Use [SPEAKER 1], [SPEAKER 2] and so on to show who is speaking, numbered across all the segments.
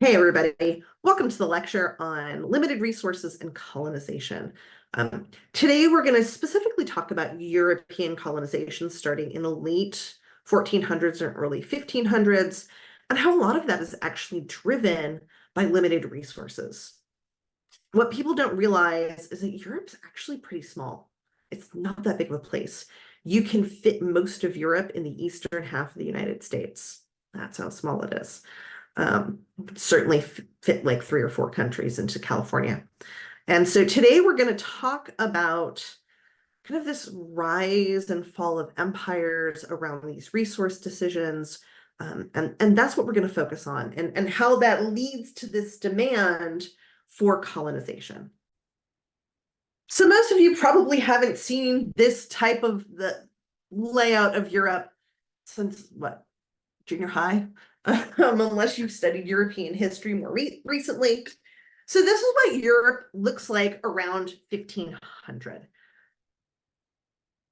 [SPEAKER 1] Hey, everybody. Welcome to the lecture on limited resources and colonization. Today, we're going to specifically talk about European colonization starting in the late 1400s and early 1500s, and how a lot of that is actually driven by limited resources. What people don't realize is that Europe's actually pretty small. It's not that big of a place. You can fit most of Europe in the eastern half of the United States. That's how small it is. Certainly fit like 3 or 4 countries into California. And so today we're going to talk about kind of this rise and fall of empires around these resource decisions. And that's what we're going to focus on, and how that leads to this demand for colonization. So most of you probably haven't seen this type of the layout of Europe since what, junior high, unless you've studied European history more recently. So this is what Europe looks like around 1500.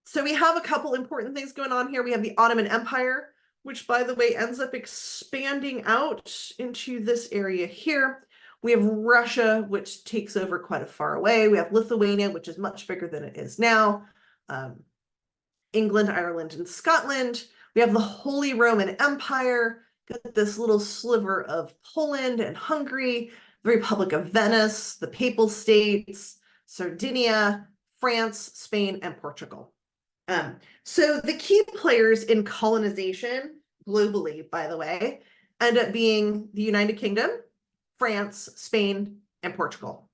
[SPEAKER 1] So we have a couple important things going on here. We have the Ottoman Empire, which, by the way, ends up expanding out into this area here. We have Russia, which takes over quite a far away. We have Lithuania, which is much bigger than it is now. England, Ireland, and Scotland. We have the Holy Roman Empire, got this little sliver of Poland and Hungary, the Republic of Venice, the Papal States, Sardinia, France, Spain, and Portugal. So the key players in colonization globally, by the way, end up being the United Kingdom, France, Spain, and Portugal.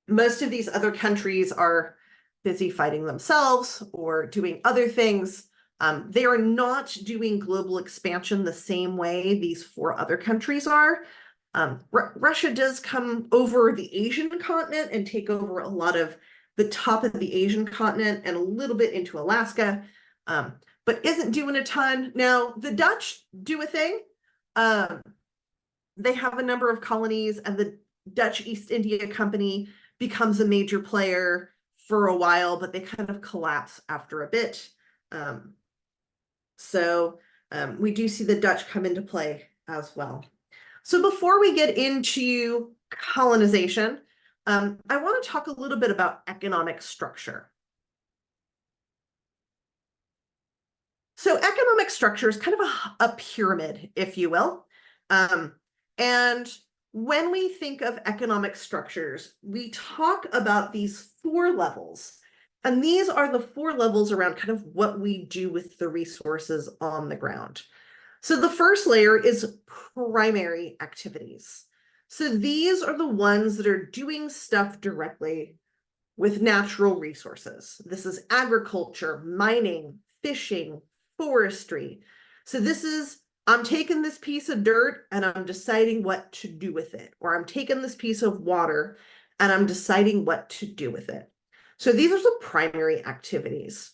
[SPEAKER 1] Most of these other countries are busy fighting themselves or doing other things. They are not doing global expansion the same way these 4 other countries are. Russia does come over the Asian continent and take over a lot of the top of the Asian continent and a little bit into Alaska, but isn't doing a ton. Now, the Dutch do a thing. They have a number of colonies, and the Dutch East India Company becomes a major player for a while, but they kind of collapse after a bit. We do see the Dutch come into play as well. So before we get into colonization, I want to talk a little bit about economic structure. So economic structure is kind of a pyramid, if you will. And when we think of economic structures, we talk about these 4 levels. And these are the 4 levels around kind of what we do with the resources on the ground. So the first layer is primary activities. So these are the ones that are doing stuff directly with natural resources. This is agriculture, mining, fishing, forestry. So this is, I'm taking this piece of dirt and I'm deciding what to do with it. Or I'm taking this piece of water and I'm deciding what to do with it. So these are the primary activities.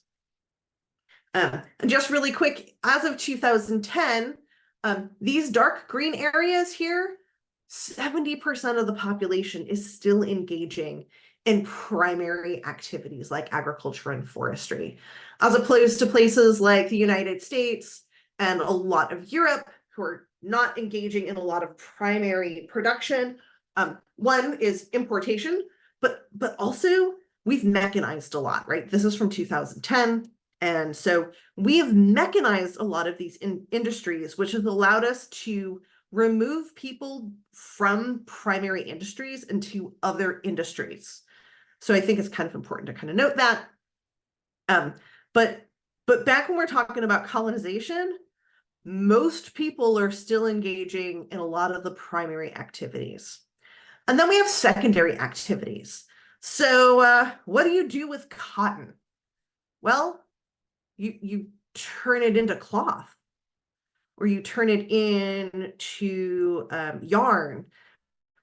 [SPEAKER 1] And just really quick, as of 2010, these dark green areas here, 70% of the population is still engaging in primary activities like agriculture and forestry, as opposed to places like the United States and a lot of Europe who are not engaging in a lot of primary production. One is importation, but also we've mechanized a lot, right? This is from 2010. And so we have mechanized a lot of these industries, which has allowed us to remove people from primary industries into other industries. So I think it's kind of important to kind of note that. But back when we're talking about colonization, most people are still engaging in a lot of the primary activities. And then we have secondary activities. So what do you do with cotton? Well, you turn it into cloth, or you turn it into yarn,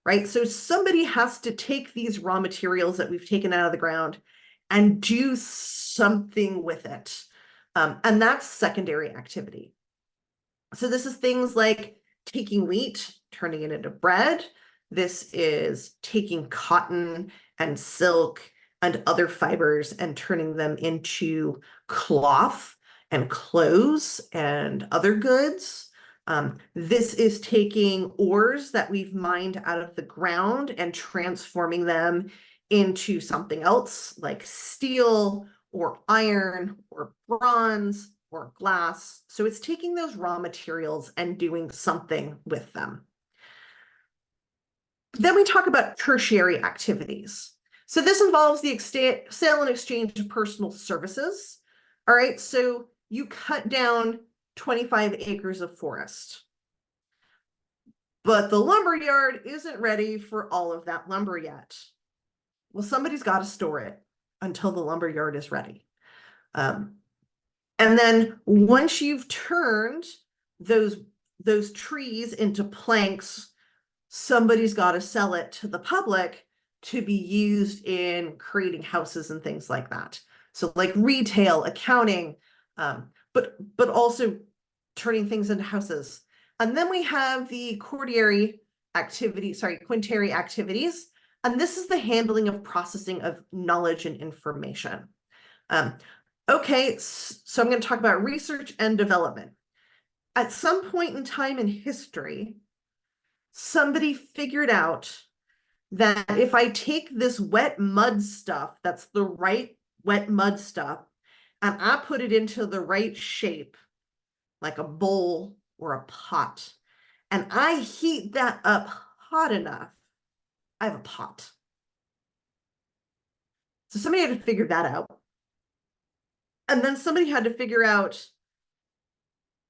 [SPEAKER 1] right? So somebody has to take these raw materials that we've taken out of the ground and do something with it. And that's secondary activity. So this is things like taking wheat, turning it into bread. This is taking cotton and silk and other fibers and turning them into cloth and clothes and other goods. This is taking ores that we've mined out of the ground and transforming them into something else like steel or iron or bronze or glass. So it's taking those raw materials and doing something with them. Then we talk about tertiary activities. So this involves the sale and exchange of personal services. All right, so you cut down 25 acres of forest, but the lumberyard isn't ready for all of that lumber yet. Well, somebody's got to store it until the lumberyard is ready. And then once you've turned those trees into planks, somebody's got to sell it to the public to be used in creating houses and things like that. So like retail, accounting, but also turning things into houses. And then we have the quintary activities, and this is the handling of processing of knowledge and information. Okay, so I'm going to talk about research and development. At some point in time in history, somebody figured out that if I take this wet mud stuff, that's the right wet mud stuff, and I put it into the right shape, like a bowl or a pot, and I heat that up hot enough, I have a pot. So somebody had to figure that out. And then somebody had to figure out,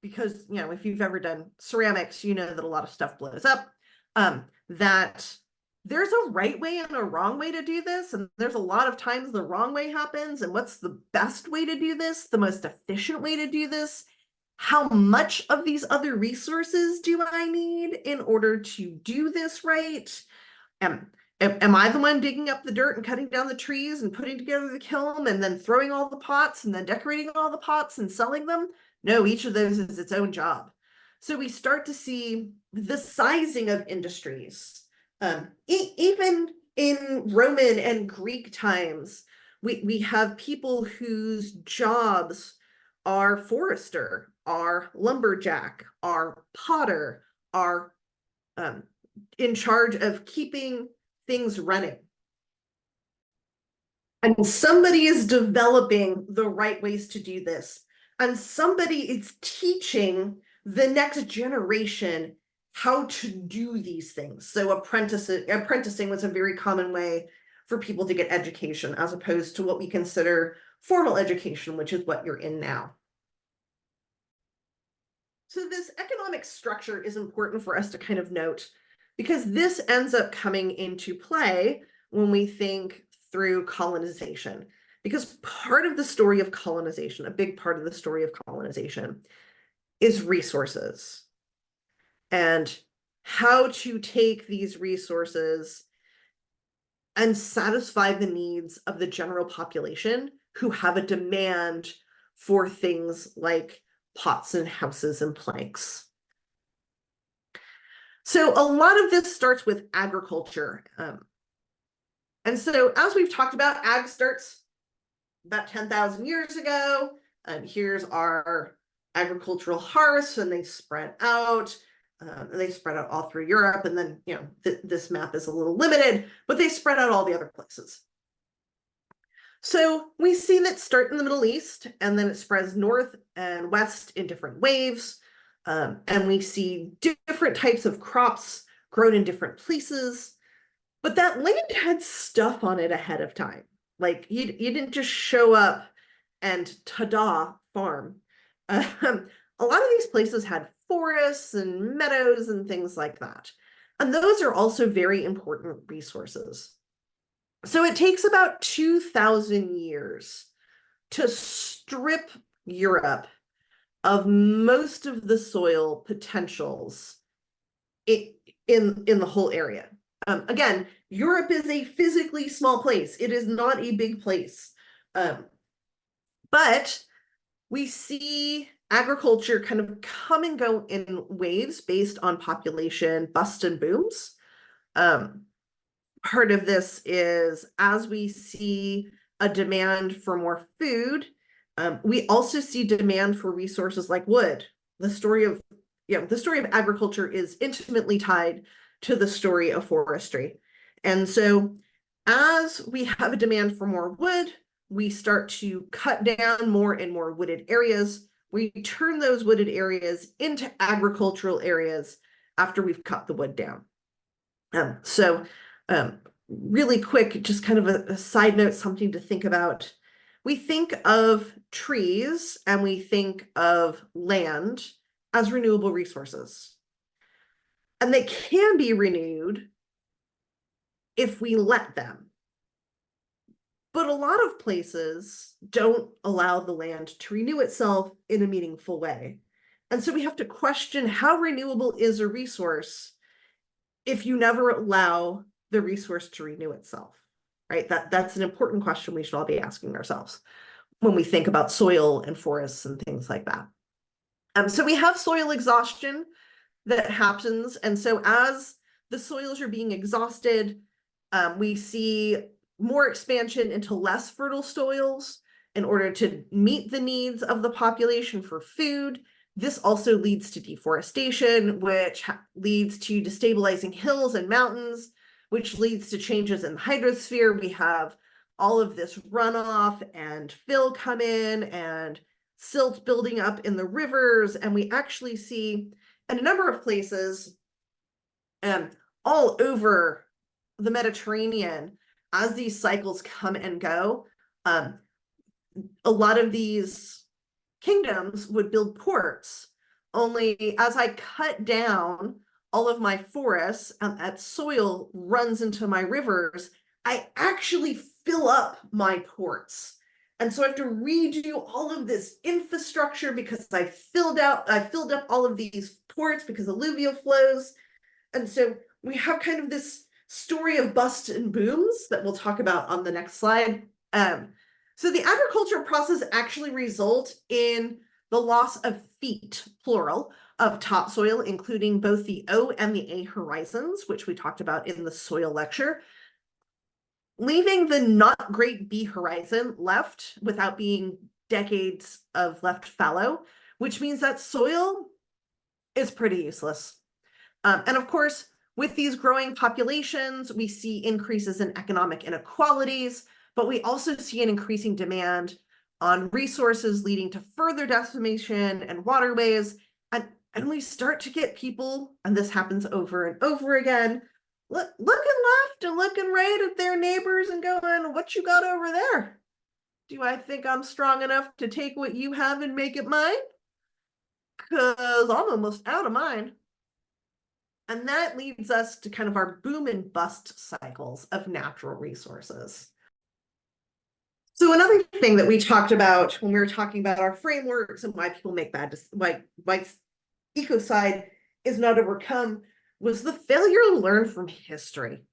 [SPEAKER 1] because, you know, if you've ever done ceramics, you know that a lot of stuff blows up, that there's a right way and a wrong way to do this. And there's a lot of times the wrong way happens. And what's the best way to do this? The most efficient way to do this? How much of these other resources do I need in order to do this right? Am I the one digging up the dirt and cutting down the trees and putting together the kiln and then throwing all the pots and then decorating all the pots and selling them? No, each of those is its own job. So we start to see the sizing of industries. Even in Roman and Greek times, we have people whose jobs are forester, are lumberjack, are potter, are in charge of keeping things running. And somebody is developing the right ways to do this. And somebody is teaching the next generation how to do these things. So apprenticing was a very common way for people to get education, as opposed to what we consider formal education, which is what you're in now. So this economic structure is important for us to kind of note, because this ends up coming into play when we think through colonization. Because part of the story of colonization, a big part of the story of colonization, is resources and how to take these resources and satisfy the needs of the general population who have a demand for things like pots and houses and planks. So a lot of this starts with agriculture. And so as we've talked about, ag starts about 10,000 years ago. Here's our agricultural harvests, and they spread out. All through Europe. And then, you know, this map is a little limited, but they spread out all the other places. So we see that start in the Middle East, and then it spreads north and west in different waves. And we see different types of crops grown in different places. But that land had stuff on it ahead of time. Like you didn't just show up and ta-da, farm. A lot of these places had forests and meadows and things like that. And those are also very important resources. So it takes about 2,000 years to strip Europe of most of the soil potentials in the whole area. Again, Europe is a physically small place. It is not a big place. But we see agriculture kind of come and go in waves based on population bust and booms. Part of this is as we see a demand for more food, we also see demand for resources like wood. The story of the story of agriculture is intimately tied to the story of forestry. And so as we have a demand for more wood, we start to cut down more and more wooded areas. We turn those wooded areas into agricultural areas after we've cut the wood down. So really quick, just kind of a side note, something to think about. We think of trees and we think of land as renewable resources. And they can be renewed if we let them. But a lot of places don't allow the land to renew itself in a meaningful way. And so we have to question how renewable is a resource if you never allow the resource to renew itself, right? That's an important question we should all be asking ourselves when we think about soil and forests and things like that. So we have soil exhaustion that happens. And so as the soils are being exhausted, we see more expansion into less fertile soils in order to meet the needs of the population for food. This also leads to deforestation, which leads to destabilizing hills and mountains, which leads to changes in the hydrosphere. We have all of this runoff and fill come in and silt building up in the rivers. And we actually see in a number of places all over the Mediterranean, as these cycles come and go, a lot of these kingdoms would build ports. Only as I cut down all of my forests and that soil runs into my rivers, I actually fill up my ports. And so I have to redo all of this infrastructure because I filled up all of these ports because alluvial flows. And so we have kind of this story of bust and booms that we'll talk about on the next slide. So the agricultural process actually results in the loss of feet, plural, of topsoil, including both the O and the A horizons, which we talked about in the soil lecture, leaving the not great B horizon left without being decades of left fallow, which means that soil is pretty useless. And of course, with these growing populations, we see increases in economic inequalities, but we also see an increasing demand on resources leading to further decimation and waterways. And we start to get people, and this happens over and over again, looking left and looking right at their neighbors and going, what you got over there? Do I think I'm strong enough to take what you have and make it mine? Because I'm almost out of mine. And that leads us to kind of our boom and bust cycles of natural resources. So another thing that we talked about when we were talking about our frameworks and why people make bad, why ecocide is not overcome, was the failure to learn from history.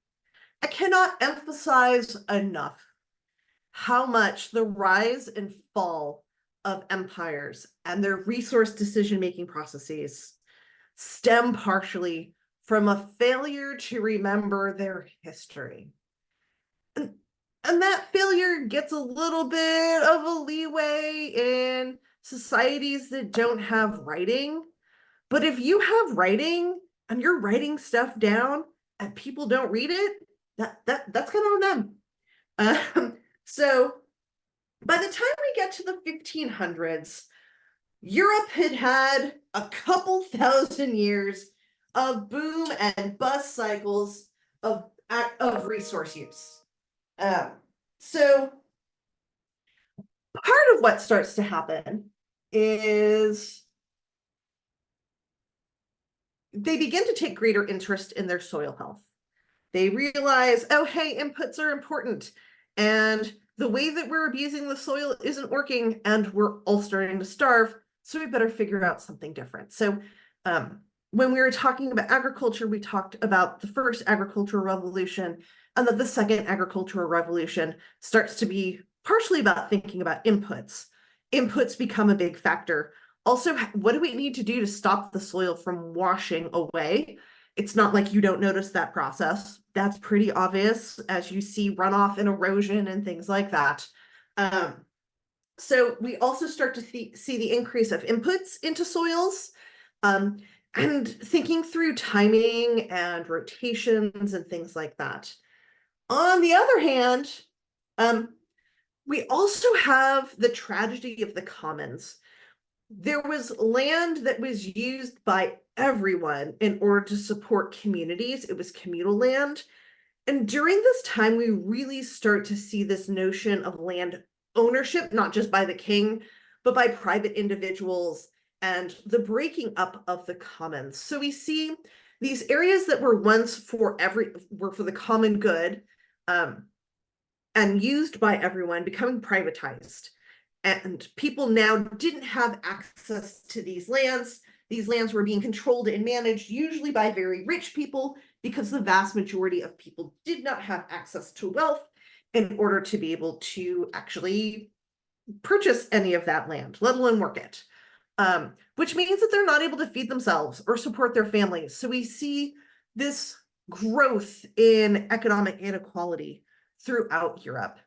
[SPEAKER 1] I cannot emphasize enough how much the rise and fall of empires and their resource decision-making processes stem partially from a failure to remember their history. And that failure gets a little bit of a leeway in societies that don't have writing. But if you have writing and you're writing stuff down and people don't read it, that's kind of on them. So by the time we get to the 1500s, Europe had had a couple thousand years of boom and bust cycles of resource use. So part of what starts to happen is they begin to take greater interest in their soil health. They realize, oh, hey, inputs are important. And the way that we're abusing the soil isn't working, and we're all starting to starve. So we better figure out something different. So when we were talking about agriculture, we talked about the first agricultural revolution, and that the second agricultural revolution starts to be partially about thinking about inputs. Inputs become a big factor. Also, what do we need to do to stop the soil from washing away? It's not like you don't notice that process. That's pretty obvious as you see runoff and erosion and things like that. So we also start to see the increase of inputs into soils. and thinking through timing and rotations and things like that. On the other hand, we also have the tragedy of the commons. There was land that was used by everyone in order to support communities. It was communal land. And during this time, we really start to see this notion of land ownership, not just by the king, but by private individuals and the breaking up of the commons. So we see these areas that were once for the common good, and used by everyone becoming privatized. And people now didn't have access to these lands. These lands were being controlled and managed usually by very rich people, because the vast majority of people did not have access to wealth in order to be able to actually purchase any of that land, let alone work it. Which means that they're not able to feed themselves or support their families. So we see this growth in economic inequality throughout Europe.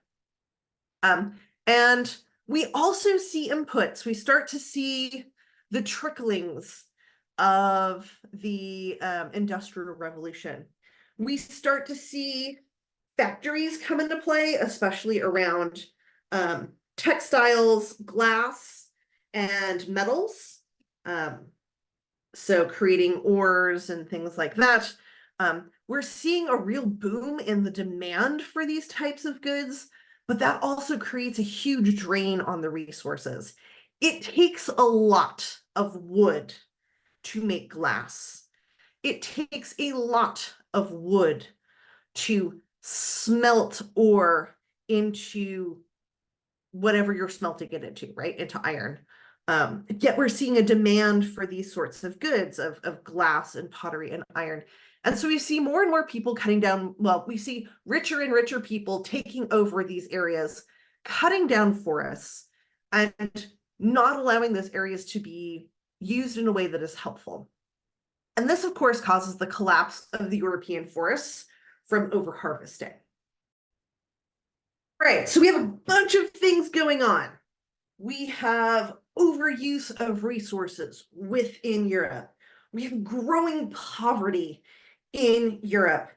[SPEAKER 1] And we also see inputs. We start to see the tricklings of the Industrial Revolution. We start to see factories come into play, especially around textiles, glass, and metals. So creating ores and things like that. We're seeing a real boom in the demand for these types of goods, but that also creates a huge drain on the resources. It takes a lot of wood to make glass. It takes a lot of wood to smelt ore into whatever you're smelting it into, right? Into iron. Yet we're seeing a demand for these sorts of goods of glass and pottery and iron. And so we see more and more people cutting down, well, we see richer and richer people taking over these areas, cutting down forests, and not allowing those areas to be used in a way that is helpful. And this, of course, causes the collapse of the European forests from overharvesting. Right, so we have a bunch of things going on. We have overuse of resources within Europe. We have growing poverty in Europe.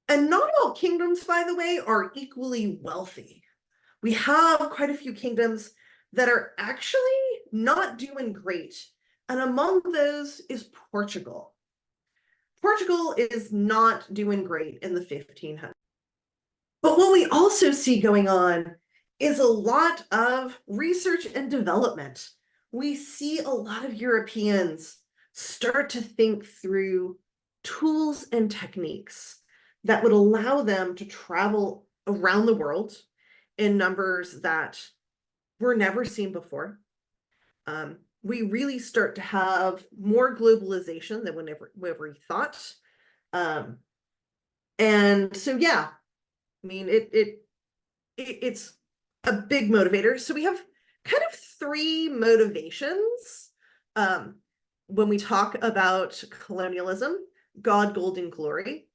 [SPEAKER 1] And not all kingdoms, by the way, are equally wealthy. We have quite a few kingdoms that are actually not doing great. And among those is Portugal. Portugal is not doing great in the 1500s. But what we also see going on is a lot of research and development. We see a lot of Europeans start to think through tools and techniques that would allow them to travel around the world in numbers that were never seen before. We really start to have more globalization than we thought. And so, yeah, I mean, it's a big motivator. So we have kind of three motivations when we talk about colonialism: God, gold, and glory.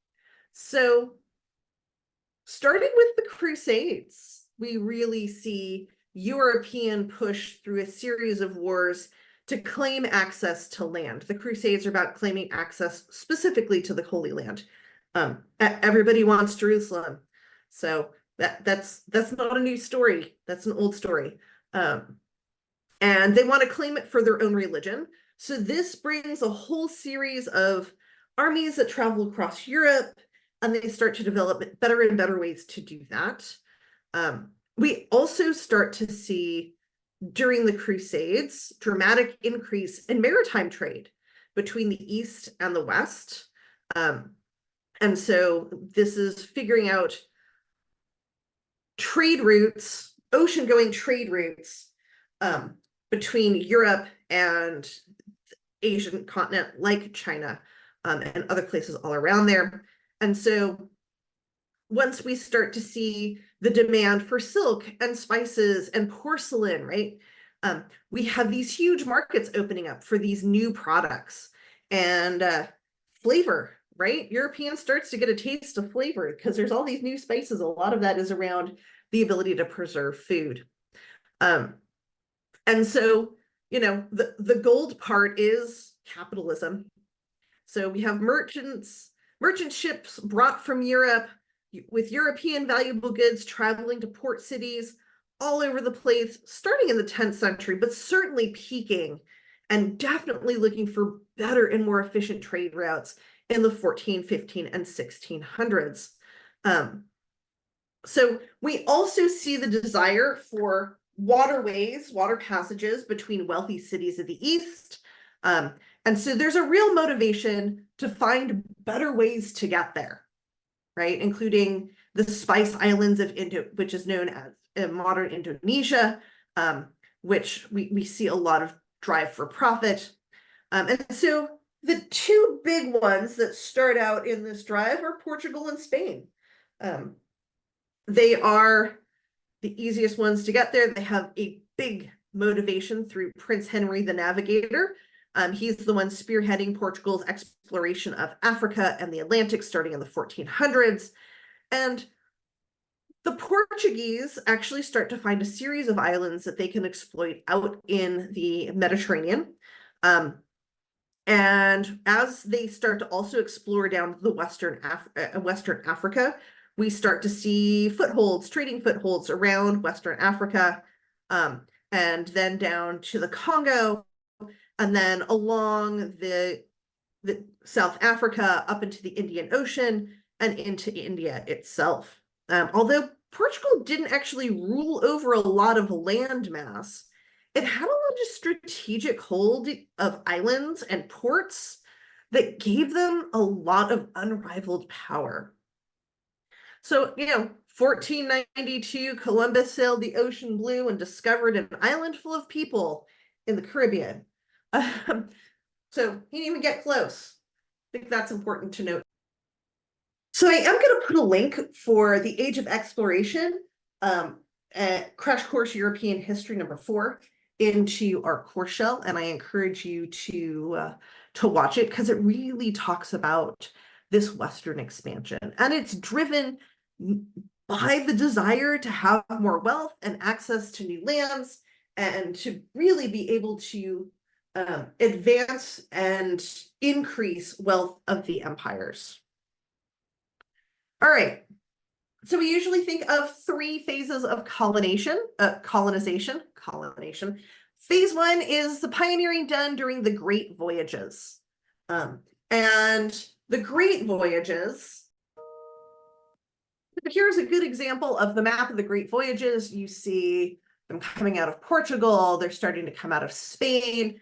[SPEAKER 1] So starting with the Crusades, we really see European push through a series of wars to claim access to land. The Crusades are about claiming access specifically to the Holy Land. Everybody wants Jerusalem. So that's not a new story. That's an old story. And they want to claim it for their own religion. So this brings a whole series of armies that travel across Europe, and they start to develop better and better ways to do that. We also start to see during the Crusades dramatic increase in maritime trade between the East and the West. And so this is figuring out trade routes, ocean-going trade routes between Europe and the Asian continent, like China, and other places all around there. And so once we start to see the demand for silk and spices and porcelain, right? We have these huge markets opening up for these new products and flavor, right? European starts to get a taste of flavor because there's all these new spices. A lot of that is around the ability to preserve food. And so, you know, the gold part is capitalism. So we have merchant ships brought from Europe with European valuable goods traveling to port cities all over the place, starting in the 10th century, but certainly peaking and definitely looking for better and more efficient trade routes in the 14, 15, and 1600s. So we also see the desire for waterways, water passages between wealthy cities of the East. And so there's a real motivation to find better ways to get there, right? Including the Spice Islands of which is known as modern Indonesia, which we see a lot of drive for profit. And so the two big ones that start out in this drive are Portugal and Spain. They are the easiest ones to get there. They have a big motivation through Prince Henry the Navigator. He's the one spearheading Portugal's exploration of Africa and the Atlantic starting in the 1400s. And the Portuguese actually start to find a series of islands that they can exploit out in the Mediterranean. And as they start to also explore down the Western Africa, we start to see trading footholds around Western Africa, and then down to the Congo, and then along the South Africa up into the Indian Ocean and into India itself. Although Portugal didn't actually rule over a lot of land mass, it had a lot of strategic hold of islands and ports that gave them a lot of unrivaled power. So, 1492, Columbus sailed the ocean blue and discovered an island full of people in the Caribbean. So he didn't even get close. I think that's important to note. So I am going to put a link for the Age of Exploration, at Crash Course European History #4 into our course shell, and I encourage you to watch it because it really talks about this Western expansion, and it's driven by the desire to have more wealth and access to new lands and to really be able to advance and increase wealth of the empires. All right, so we usually think of 3 phases of colonization. Phase 1 is the pioneering done during the Great Voyages. And the Great Voyages, here's a good example of the map of the Great Voyages. You see them coming out of Portugal, they're starting to come out of Spain.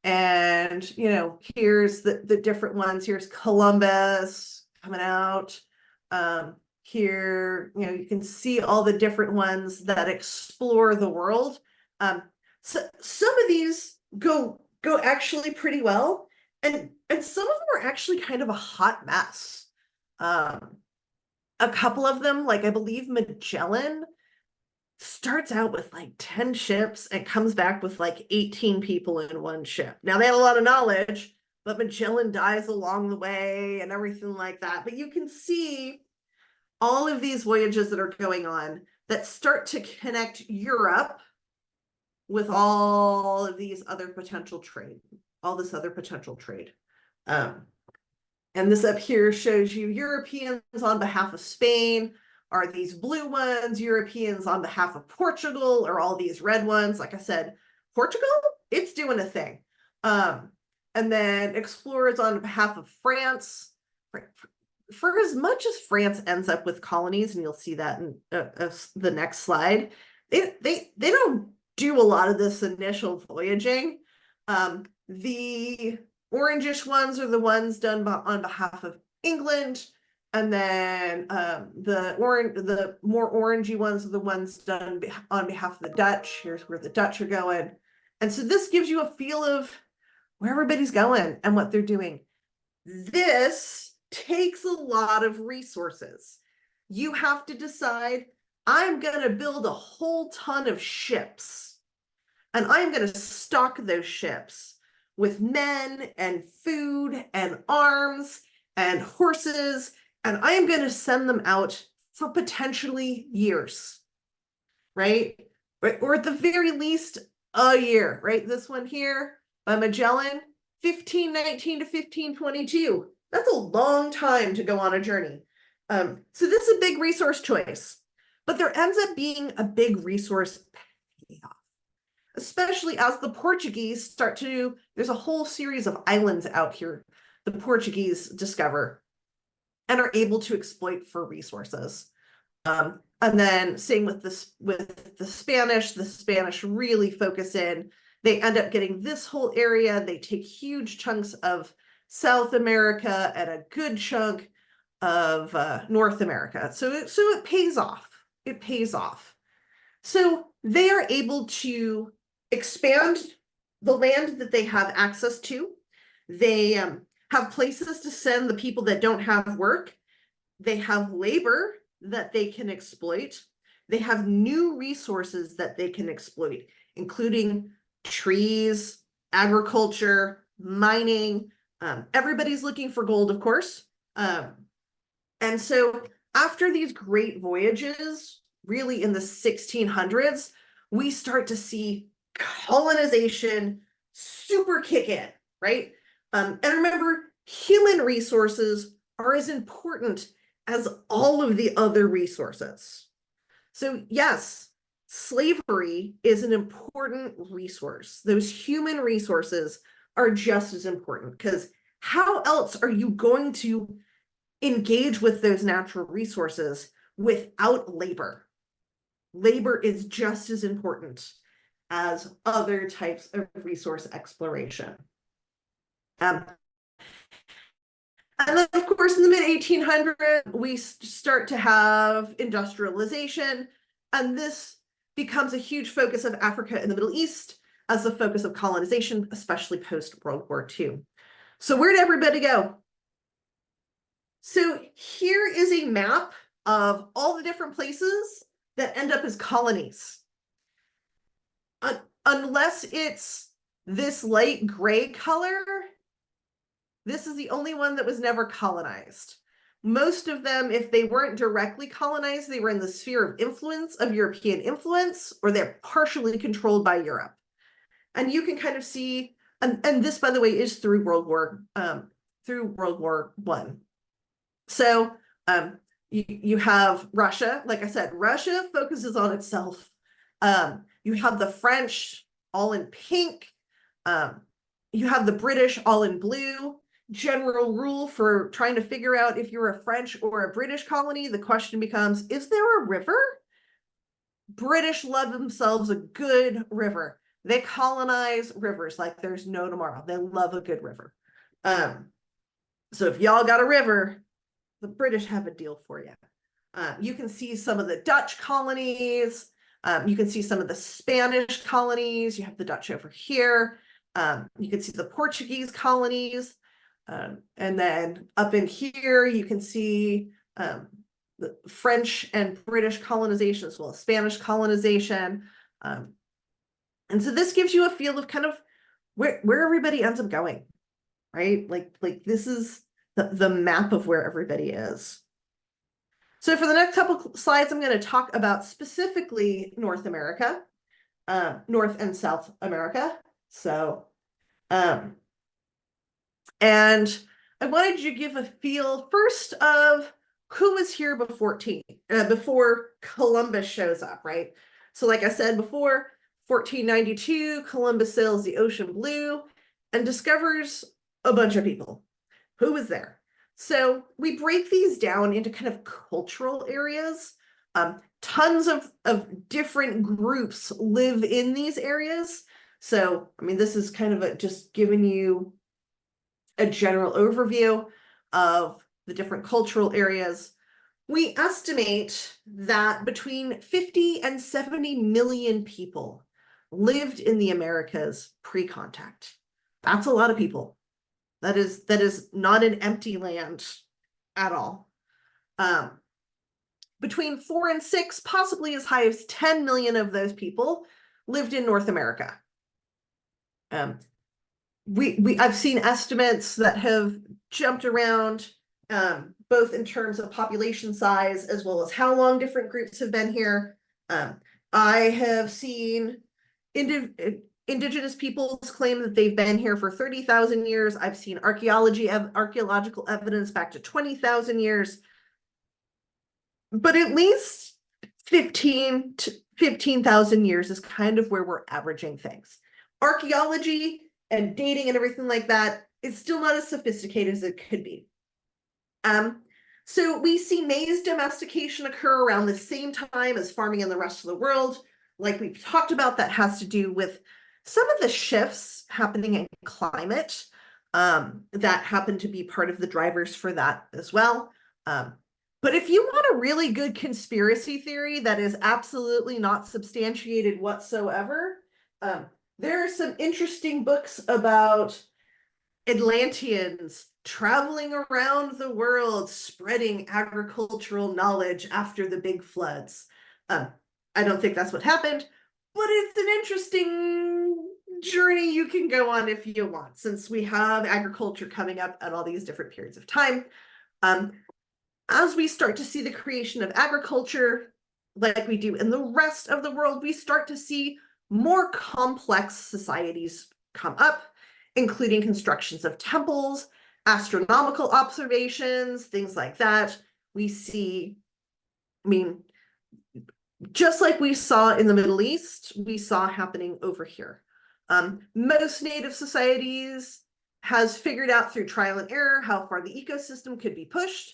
[SPEAKER 1] And here's the different ones. Here's Columbus coming out. Here, you can see all the different ones that explore the world. So some of these go actually pretty well, and some of them are actually kind of a hot mess. A couple of them, like I believe Magellan, starts out with like 10 ships and comes back with like 18 people in one ship. Now they had a lot of knowledge, but Magellan dies along the way and everything like that. But you can see all of these voyages that are going on that start to connect Europe with all of these other potential trade, And this up here shows you Europeans on behalf of Spain. Are these blue ones Europeans on behalf of Portugal, or all these red ones? Like I said, Portugal, it's doing a thing. And then explorers on behalf of France. For as much as France ends up with colonies, and you'll see that in the next slide, they don't do a lot of this initial voyaging. The orangish ones are the ones done on behalf of England, and then the more orangey ones are the ones done on behalf of the Dutch. Here's where the Dutch are going. And so this gives you a feel of where everybody's going and what they're doing. This takes a lot of resources. You have to decide, I'm going to build a whole ton of ships, and I'm going to stock those ships with men and food and arms and horses, and I am going to send them out for potentially years, right? Or at the very least, a year, right? This one here by Magellan, 1519 to 1522. That's a long time to go on a journey. So this is a big resource choice, but there ends up being a big resource payoff, especially as the Portuguese start to, there's a whole series of islands out here the Portuguese discover and are able to exploit for resources. And then same with this with the Spanish really focus in. They end up getting this whole area. They take huge chunks of South America and a good chunk of North America. So it pays off. It pays off. So they are able to expand the land that they have access to. They have places to send the people that don't have work. They have labor that they can exploit. They have new resources that they can exploit, including trees, agriculture, mining. Everybody's looking for gold, of course. And so after these great voyages, really in the 1600s, we start to see colonization super kick in, right? And remember, human resources are as important as all of the other resources. So yes, slavery is an important resource. Those human resources are just as important, because how else are you going to engage with those natural resources without labor? Labor is just as important as other types of resource exploration. And then, of course, in the mid-1800s, we start to have industrialization, and this becomes a huge focus of Africa and the Middle East as the focus of colonization, especially post-World War II. So where did everybody go? So here is a map of all the different places that end up as colonies. Unless it's this light gray color, this is the only one that was never colonized. Most of them, if they weren't directly colonized, they were in the sphere of influence of European influence, or they're partially controlled by Europe. And you can kind of see, and this, by the way, is through World War I. So you have Russia. Like I said, Russia focuses on itself. You have the French all in pink. You have the British all in blue. General rule for trying to figure out if you're a French or a British colony, the question becomes, is there a river? British love themselves a good river. They colonize rivers like there's no tomorrow. They love a good river. So if y'all got a river, the British have a deal for you. You can see some of the Dutch colonies. You can see some of the Spanish colonies. You have the Dutch over here. You can see the Portuguese colonies. And then up in here, you can see the French and British colonization, as well as Spanish colonization. And so this gives you a feel of kind of where everybody ends up going, right? Like this is the map of where everybody is. So for the next couple slides, I'm going to talk about specifically North America, North and South America. So, and I wanted you to give a feel first of who was here before Columbus shows up, right? So like I said before, 1492, Columbus sails the ocean blue and discovers a bunch of people. Who was there? So we break these down into kind of cultural areas. Tons of different groups live in these areas. So, I mean, this is kind of just giving you a general overview of the different cultural areas. We estimate that between 50 and 70 million people lived in the Americas pre-contact. That's a lot of people. That is not an empty land at all. Between 4 and 6, possibly as high as 10 million of those people lived in North America. I've seen estimates that have jumped around, both in terms of population size as well as how long different groups have been here. I have seen Indigenous peoples claim that they've been here for 30,000 years. I've seen archaeological evidence back to 20,000 years. But at least 15,000 years is kind of where we're averaging things. Archaeology and dating and everything like that is still not as sophisticated as it could be. So we see maize domestication occur around the same time as farming in the rest of the world. Like we've talked about, that has to do with some of the shifts happening in climate that happen to be part of the drivers for that as well. But if you want a really good conspiracy theory that is absolutely not substantiated whatsoever, there are some interesting books about Atlanteans traveling around the world, spreading agricultural knowledge after the big floods. I don't think that's what happened, but it's an interesting journey you can go on if you want, since we have agriculture coming up at all these different periods of time. As we start to see the creation of agriculture, like we do in the rest of the world, we start to see more complex societies come up, including constructions of temples, astronomical observations, things like that. We see, I mean, just like we saw in the Middle East, we saw happening over here. Most native societies has figured out through trial and error how far the ecosystem could be pushed.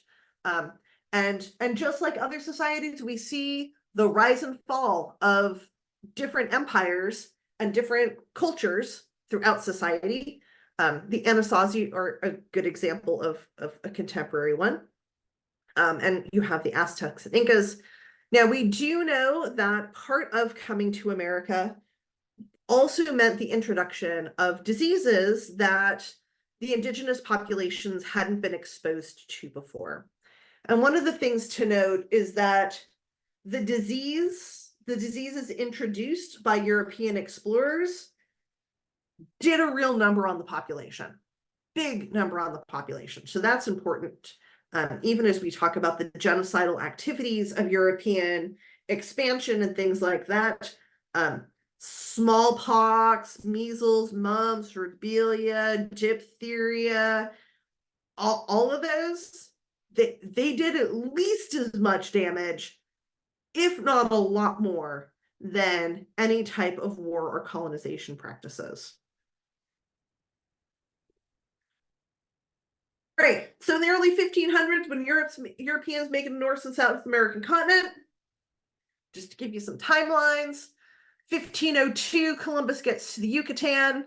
[SPEAKER 1] And just like other societies, we see the rise and fall of different empires and different cultures throughout society. The Anasazi are a good example of a contemporary one. And you have the Aztecs and Incas. Now, we do know that part of coming to America also meant the introduction of diseases that the indigenous populations hadn't been exposed to before. And one of the things to note is that the diseases introduced by European explorers did a real number on the population, big number on the population. So that's important. Even as we talk about the genocidal activities of European expansion and things like that, smallpox, measles, mumps, rubella, diphtheria, all of those, they did at least as much damage, if not a lot more, than any type of war or colonization practices. Right, so in the early 1500s, when Europeans make it North and South American continent, just to give you some timelines, 1502, Columbus gets to the Yucatan.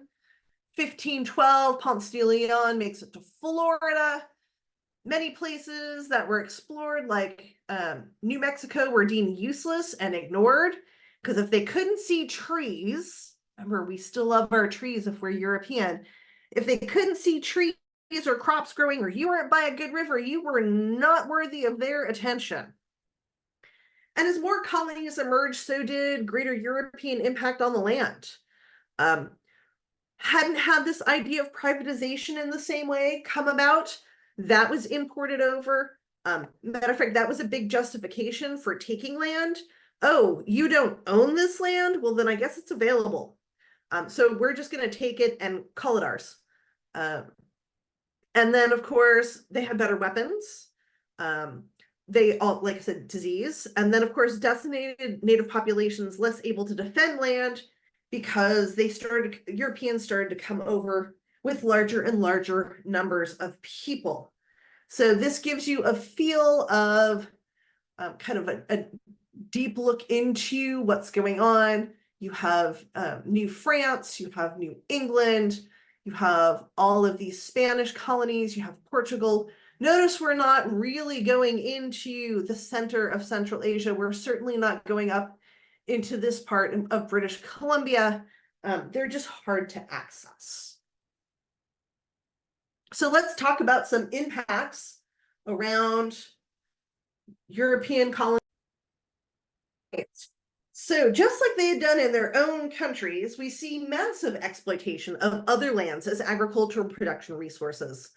[SPEAKER 1] 1512, Ponce de Leon makes it to Florida. Many places that were explored, like New Mexico, were deemed useless and ignored, because if they couldn't see trees, remember, we still love our trees if we're European, if they couldn't see trees or crops growing, or you weren't by a good river, you were not worthy of their attention. And as more colonies emerged, so did greater European impact on the land. Hadn't had this idea of privatization in the same way come about. That was imported over. Matter of fact, that was a big justification for taking land. Oh, you don't own this land? Well, then I guess it's available. So we're just going to take it and call it ours. And then, of course, they had better weapons. They all, like I said, disease. And then, of course, decimated native populations less able to defend land because Europeans started to come over with larger and larger numbers of people. So this gives you a feel of kind of a deep look into what's going on. You have New France, you have New England, you have all of these Spanish colonies, you have Portugal. Notice we're not really going into the center of Central Asia. We're certainly not going up into this part of British Columbia. They're just hard to access. So let's talk about some impacts around European colonies. So just like they had done in their own countries, we see massive exploitation of other lands as agricultural production resources.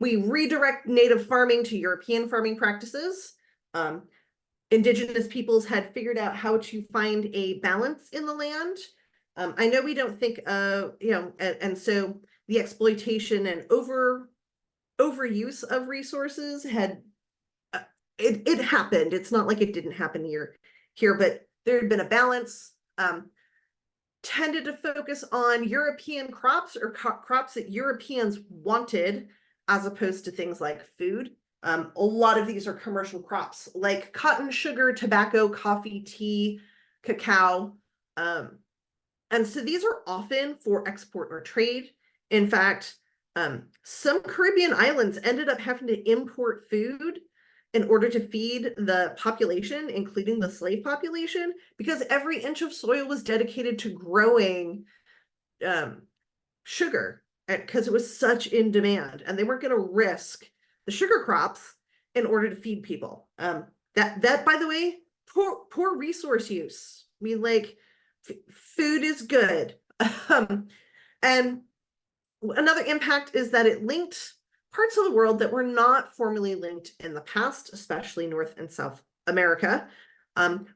[SPEAKER 1] We redirect native farming to European farming practices. Indigenous peoples had figured out how to find a balance in the land I know we don't think of, and so the exploitation and overuse of resources had it happened. It's not like it didn't happen here, but there had been a balance. Tended to focus on European crops or crops that Europeans wanted, as opposed to things like food. A lot of these are commercial crops like cotton, sugar, tobacco, coffee, tea, cacao. And so these are often for export or trade. In fact, some Caribbean islands ended up having to import food in order to feed the population, including the slave population, because every inch of soil was dedicated to growing sugar because it was such in demand, and they weren't going to risk the sugar crops in order to feed people. That by the way, poor resource use. I mean, like food is good. And another impact is that it linked parts of the world that were not formally linked in the past, especially North and South America.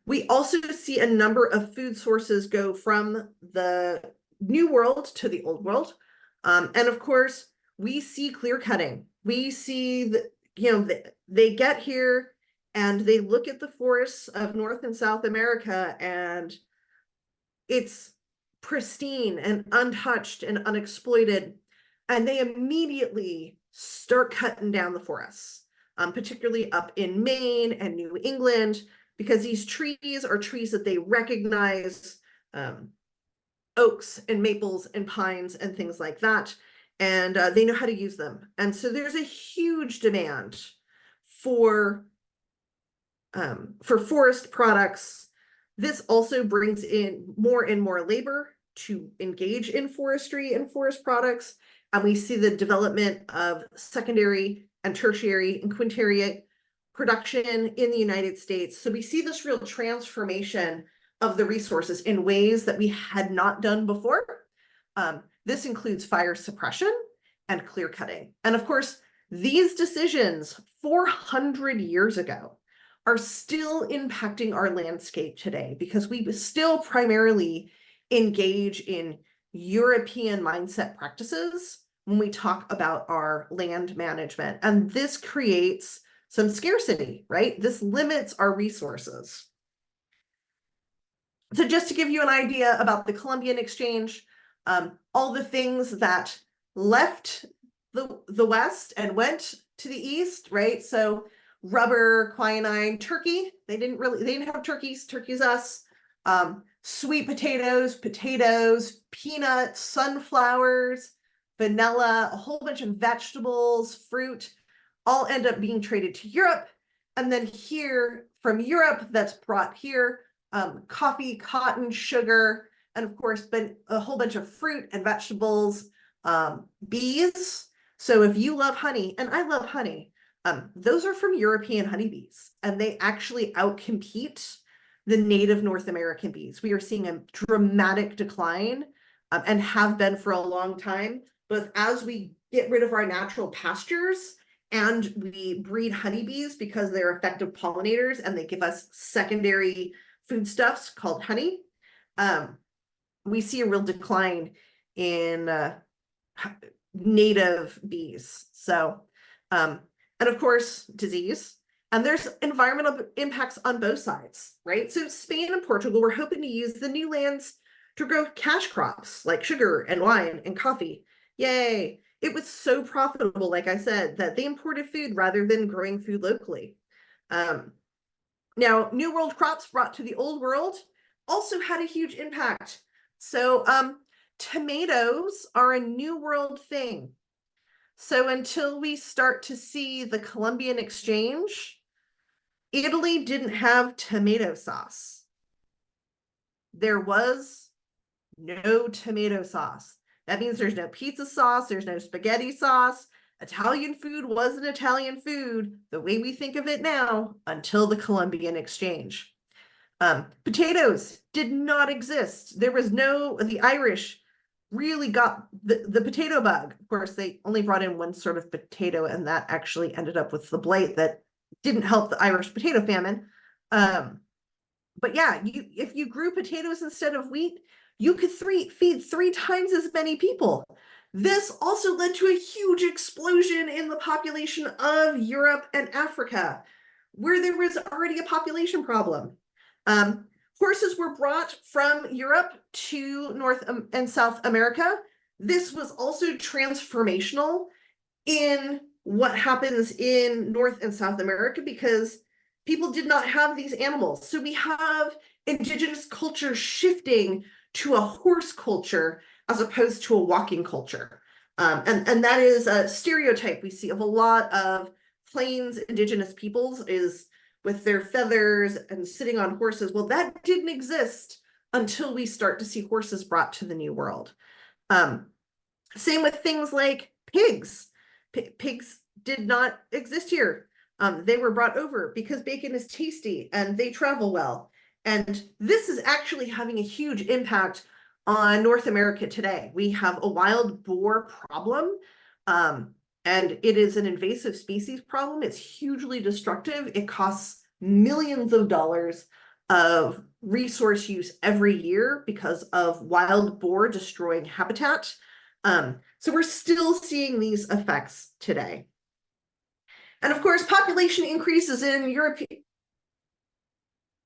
[SPEAKER 1] We also see a number of food sources go from the New World to the Old World. And of course, we see clear cutting. We see that, they get here and they look at the forests of North and South America, and it's pristine and untouched and unexploited. And they immediately start cutting down the forests, particularly up in Maine and New England, because these trees are trees that they recognize, oaks and maples and pines and things like that. And they know how to use them. And so there's a huge demand for forest products. This also brings in more and more labor to engage in forestry and forest products. And we see the development of secondary and tertiary and quaternary production in the United States. So we see this real transformation of the resources in ways that we had not done before. This includes fire suppression and clear cutting. And of course, these decisions 400 years ago are still impacting our landscape today, because we still primarily engage in European mindset practices when we talk about our land management. And this creates some scarcity, right? This limits our resources. So just to give you an idea about the Columbian Exchange, all the things that left the West and went to the East, right? So rubber, quinine, turkey. They didn't have turkeys. Turkey's us. Sweet potatoes, peanuts, sunflowers, vanilla, a whole bunch of vegetables, fruit, all end up being traded to Europe. And then here from Europe, that's brought here, coffee, cotton, sugar, and of course, been a whole bunch of fruit and vegetables, bees. So if you love honey, and I love honey, those are from European honeybees, and they actually outcompete the native North American bees. We are seeing a dramatic decline, and have been for a long time, both as we get rid of our natural pastures and we breed honeybees because they're effective pollinators and they give us secondary foodstuffs called honey. We see a real decline in native bees. So, and of course, disease. And there's environmental impacts on both sides, right? So Spain and Portugal were hoping to use the new lands to grow cash crops like sugar and wine and coffee. Yay. It was so profitable, like I said, that they imported food rather than growing food locally. Now, New World crops brought to the Old World also had a huge impact. So tomatoes are a New World thing. So until we start to see the Columbian Exchange, Italy didn't have tomato sauce. There was no tomato sauce. That means there's no pizza sauce, there's no spaghetti sauce. Italian food wasn't Italian food the way we think of it now until the Columbian Exchange. Potatoes did not exist. There was the Irish really got the potato bug. Of course, they only brought in one sort of potato, and that actually ended up with the blight that didn't help the Irish potato famine. But yeah, if you grew potatoes instead of wheat, you could feed 3 times as many people. This also led to a huge explosion in the population of Europe and Africa, where there was already a population problem. Horses were brought from Europe to North and South America. This was also transformational in what happens in North and South America because people did not have these animals. So we have indigenous culture shifting to a horse culture as opposed to a walking culture. And that is a stereotype we see of a lot of plains indigenous peoples is with their feathers and sitting on horses. Well, that didn't exist until we start to see horses brought to the New World. Same with things like pigs. Pigs did not exist here. They were brought over because bacon is tasty and they travel well. And this is actually having a huge impact on North America today. We have a wild boar problem, and it is an invasive species problem. It's hugely destructive. It costs millions of dollars of resource use every year because of wild boar destroying habitat. So we're still seeing these effects today. And of course, population increases in Europe,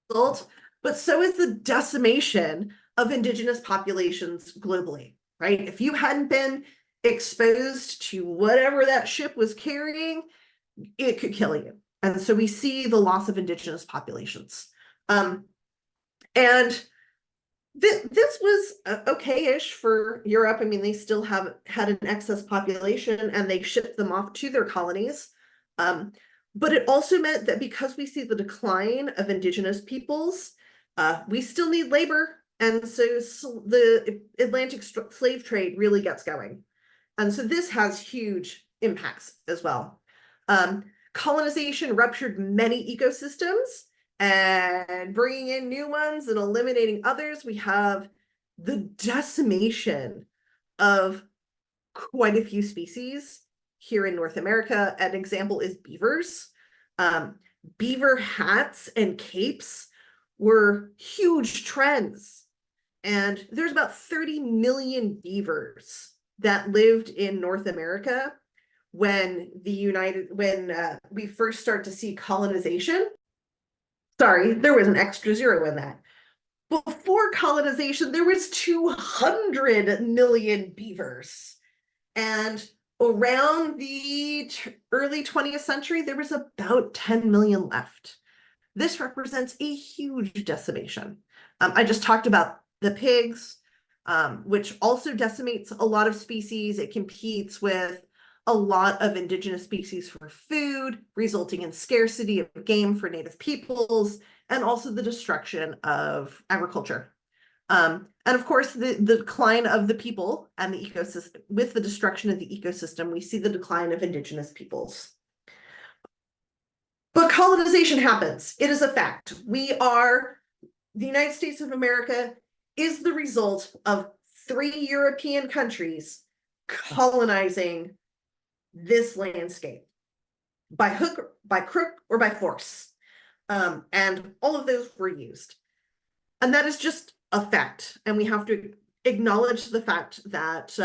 [SPEAKER 1] but so is the decimation of indigenous populations globally, right? If you hadn't been exposed to whatever that ship was carrying, it could kill you. And so we see the loss of indigenous populations. And this was okay-ish for Europe. I mean, they still had an excess population and they shipped them off to their colonies. But it also meant that because we see the decline of indigenous peoples, we still need labor. And so the Atlantic slave trade really gets going. And so this has huge impacts as well. Colonization ruptured many ecosystems, and bringing in new ones and eliminating others. We have the decimation of quite a few species here in North America. An example is beavers. Beaver hats and capes were huge trends. And there's about 30 million beavers that lived in North America when we first start to see colonization. Sorry, there was an extra zero in that. Before colonization, there was 200 million beavers. And around the early 20th century, there was about 10 million left. This represents a huge decimation. I just talked about the pigs, which also decimates a lot of species. It competes with a lot of indigenous species for food, resulting in scarcity of game for native peoples, and also the destruction of agriculture. And of course, the decline of the people and the ecosystem. With the destruction of the ecosystem, we see the decline of indigenous peoples. But colonization happens. It is a fact. The United States of America is the result of 3 European countries colonizing this landscape by hook, by crook, or by force. And all of those were used. And that is just a fact. And we have to acknowledge the fact that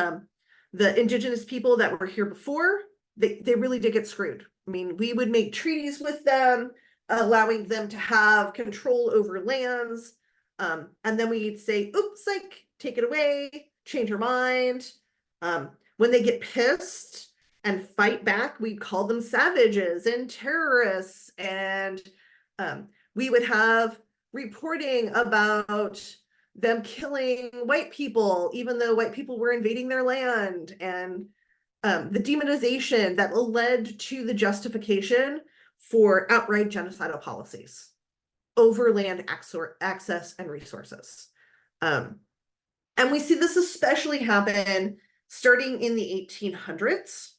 [SPEAKER 1] the indigenous people that were here before, they really did get screwed. I mean, we would make treaties with them, allowing them to have control over lands. And then we'd say, oops, like, take it away, change your mind. When they get pissed and fight back, we'd call them savages and terrorists. And we would have reporting about them killing white people, even though white people were invading their land, and the demonization that led to the justification for outright genocidal policies over land access and resources. And we see this especially happen starting in the 1800s.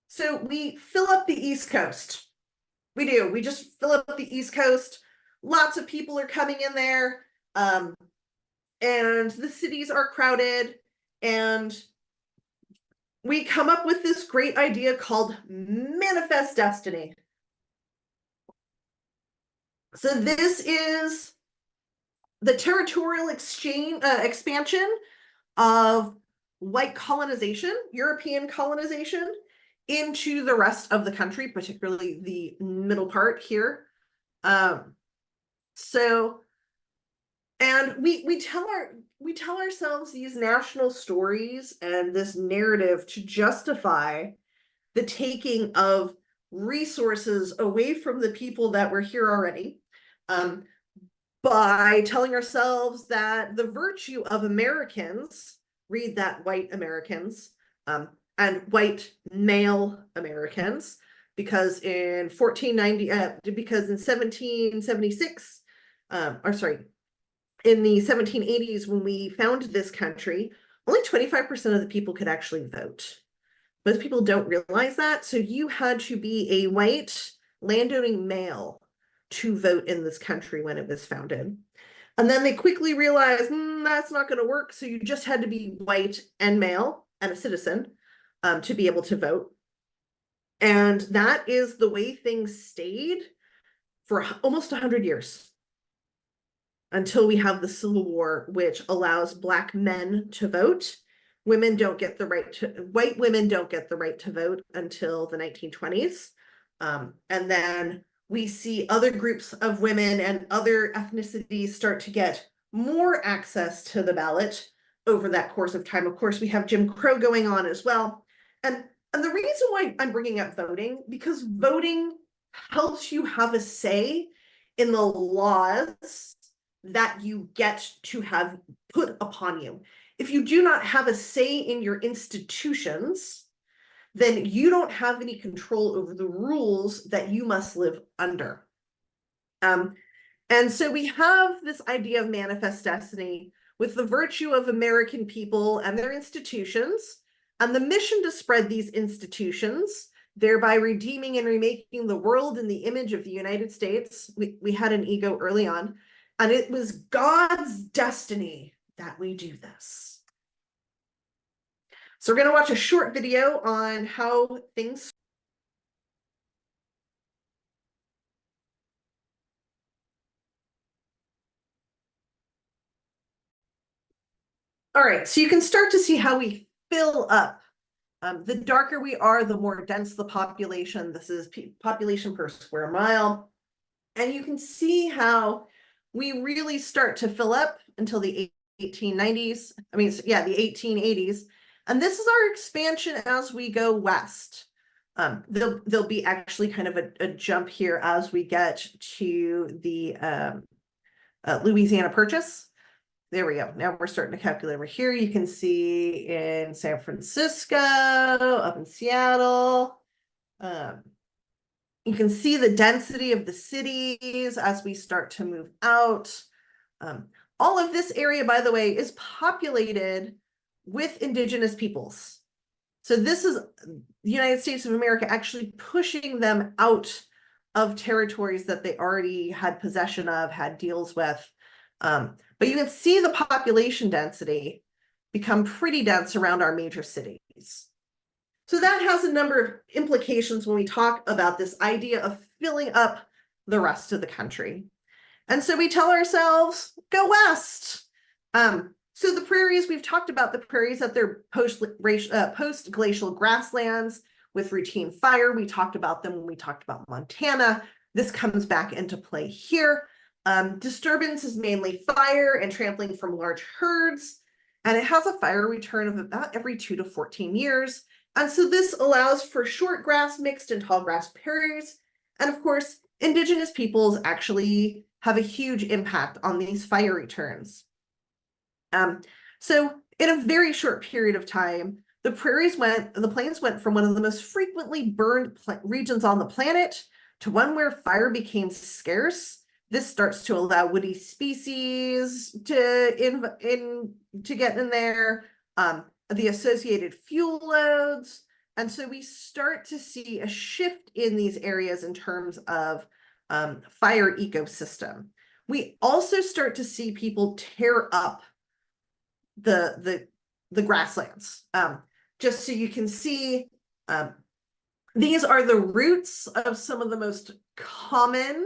[SPEAKER 1] So we fill up the East Coast. We do. We just fill up the East Coast. Lots of people are coming in there. And the cities are crowded. And we come up with this great idea called manifest destiny. So this is the territorial expansion of white colonization, European colonization, into the rest of the country, particularly the middle part here. So, and we tell ourselves these national stories and this narrative to justify the taking of resources away from the people that were here already, by telling ourselves that the virtue of Americans, read that white Americans, and white male Americans, because in 1490, because in 1776, or sorry, in the 1780s, when we founded this country, only 25% of the people could actually vote. Most people don't realize that. So you had to be a white landowning male to vote in this country when it was founded. And then they quickly realized that's not going to work. So you just had to be white and male and a citizen to be able to vote. And that is the way things stayed for almost 100 years until we have the Civil War, which allows Black men to vote. Women don't get the right to, white women don't get the right to vote until the 1920s. And then we see other groups of women and other ethnicities start to get more access to the ballot over that course of time. Of course, we have Jim Crow going on as well. And the reason why I'm bringing up voting, because voting helps you have a say in the laws that you get to have put upon you. If you do not have a say in your institutions, then you don't have any control over the rules that you must live under. And so we have this idea of manifest destiny with the virtue of American people and their institutions, and the mission to spread these institutions, thereby redeeming and remaking the world in the image of the United States. We had an ego early on, and it was God's destiny that we do this. So we're going to watch a short video on how things. All right, so you can start to see how we fill up. The darker we are, the more dense the population. This is population per square mile. And you can see how we really start to fill up until the 1890s. I mean, yeah, the 1880s. And this is our expansion as we go west. There'll be actually kind of a jump here as we get to the Louisiana Purchase. There we go. Now we're starting to calculate over here. You can see in San Francisco, up in Seattle. You can see the density of the cities as we start to move out. All of this area, by the way, is populated with indigenous peoples. So this is the United States of America actually pushing them out of territories that they already had possession of, had deals with. But you can see the population density become pretty dense around our major cities. So that has a number of implications when we talk about this idea of filling up the rest of the country. And so we tell ourselves, go west. So the prairies, we've talked about the prairies that they're post-glacial grasslands with routine fire. We talked about them when we talked about Montana. This comes back into play here. Disturbance is mainly fire and trampling from large herds, and it has a fire return of about every 2 to 14 years. And so this allows for short grass mixed and tall grass prairies. And of course, indigenous peoples actually have a huge impact on these fire returns. So in a very short period of time, the plains went from one of the most frequently burned regions on the planet to one where fire became scarce. This starts to allow woody species to get in there, the associated fuel loads. And so we start to see a shift in these areas in terms of fire ecosystem. We also start to see people tear up the grasslands. Just so you can see, these are the roots of some of the most common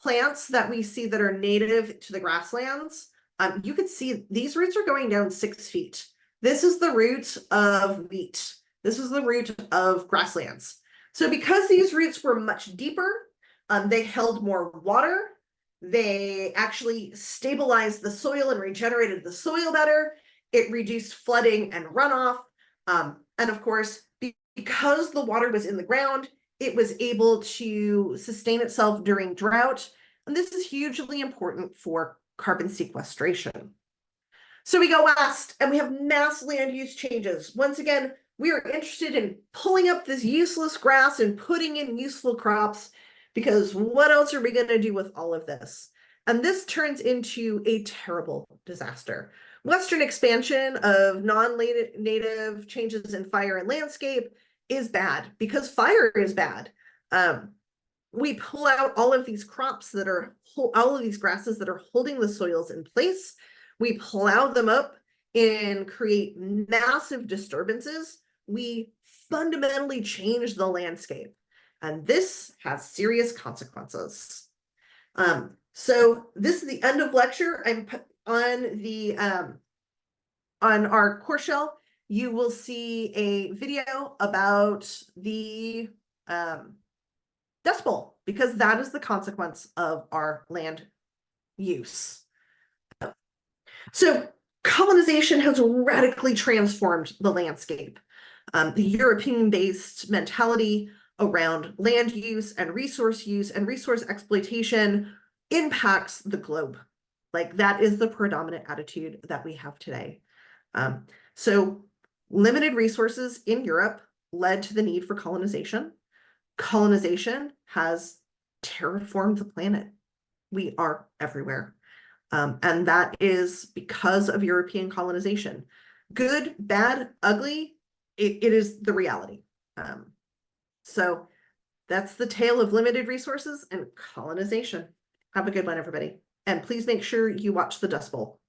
[SPEAKER 1] plants that we see that are native to the grasslands, you could see these roots are going down 6 feet. This is the root of wheat. This is the root of grasslands. So because these roots were much deeper, they held more water. They actually stabilized the soil and regenerated the soil better. It reduced flooding and runoff. And of course, because the water was in the ground, it was able to sustain itself during drought. And this is hugely important for carbon sequestration. So we go west and we have mass land use changes. Once again, we are interested in pulling up this useless grass and putting in useful crops, because what else are we going to do with all of this? And this turns into a terrible disaster. Western expansion of non-native changes in fire and landscape is bad because fire is bad. We pull out all of these crops that are, all of these grasses that are holding the soils in place. We plow them up and create massive disturbances. We fundamentally change the landscape, and this has serious consequences. So this is the end of lecture. I'm on the on our course shell. You will see a video about the Dust Bowl, because that is the consequence of our land use. So colonization has radically transformed the landscape. The European-based mentality around land use and resource exploitation impacts the globe. Like, that is the predominant attitude that we have today. So limited resources in Europe led to the need for colonization. Colonization has terraformed the planet. We are everywhere. And that is because of European colonization. Good, bad, ugly, it is the reality. So that's the tale of limited resources and colonization. Have a good one, everybody. And please make sure you watch the Dust Bowl.